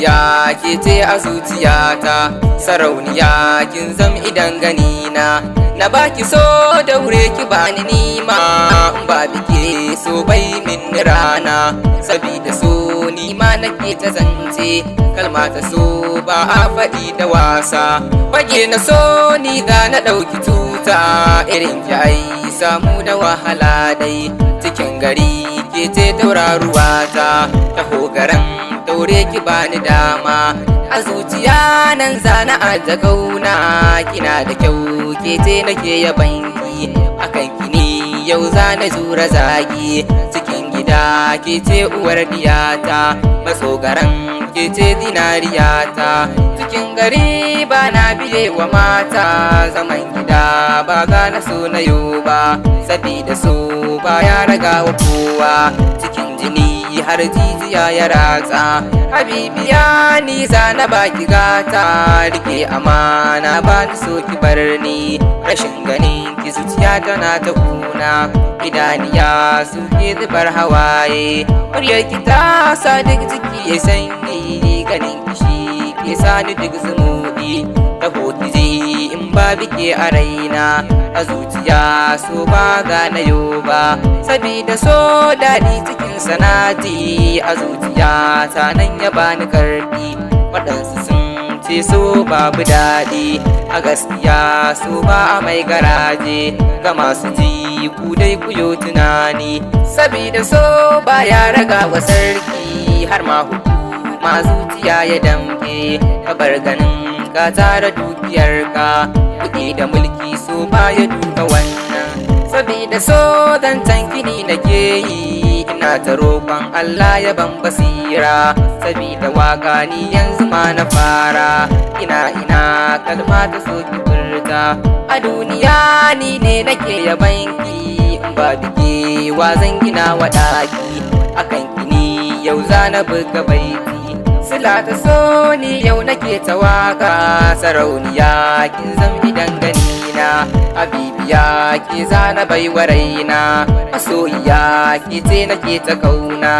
bibiya ke ce a zuciyata, sarauniya kin zam idan ganina. Na baki so daure ki bani nima, in ba bike so bai min rana. Sabida so nima nake ta zance, kalma ta so ba a faɗi da wasa. Fage na so ni da na ɗauki tuta, irin ki ai samu da wahala dai. Cikin gari ke ce tauraruwa ta, taho garan daure ki bani dama. A zuciya nan zana aje kauna, kina da kyau ke ce nake yabanki. Akan ki ne yau zana jura zagi, cikin gida ke ce uwar diyata, matsogaran ke ce dinariyata. Cikin gari ba na biye wa mata, zaman gida ba gana so na yau ba. Sabida so ba ya raga wa kowa, cikin jini har jijiya ya ratsa. Habibiya ni zana baki gata, rike amana ba ni so ki bar ni. Rashin ganin ki zuciya tana ta kuna, idaniya su ke zubar hawaye. Muryar ki ta sa duk jiki ya sanyi, ganin kishi ke sa ni duk zumuɗi. Taho ki je in ba bike a raina, a zuciya so ba gana yau ba. Sabida so daɗi cikin sanati, a zuciya ta nan ya bani karfi. Waɗansu sun ce so babu daɗi, a gaskiya so ba a mai garaje. Ga masu ji ku dai ku yo tunani, sabida so ba ya raga wa sarki, har ma hukuma zuciya ya damke. Ka bar ganin ka tara dukiyarka, kuɗi da mulki so ba ya duka wannan. Sabida so zancen kini nake yi, ina ta roƙon Allah ya ban basira. Sabida waka ni yanzu ma na fara, ina kalma ta so ki furta. A duniya ni ne nake yabanki, in ba bike wa zan gina wa ɗaki. Akan kini yau za na buga baiti, sila ta so ni yau nake ta waka. Sarauniya kin zam idan ganina, habibiya ke zana baiwa raina. Masoyiya ke ce nake ta kauna,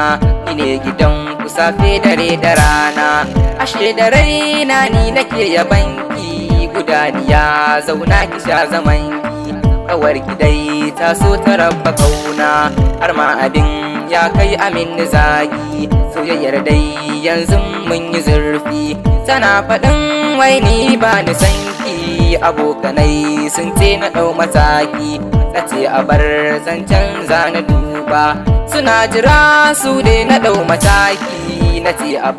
ni ne gidan ku safe dare da rana. Ashe da raina ni nake yabanki, gudaniya zauna ki sha zamanki. Kawar gidai ta so ta rabba kauna, har ma abin ya kai amin zagi. Soyayyar dai yanzu mun yi zurfi, tana faɗin wai ni ba ni sanki. Abokanai sun ce na ɗau mataki, na ce a bar zancen zana duba. Suna jira su dai na ɗau mataki, na ce a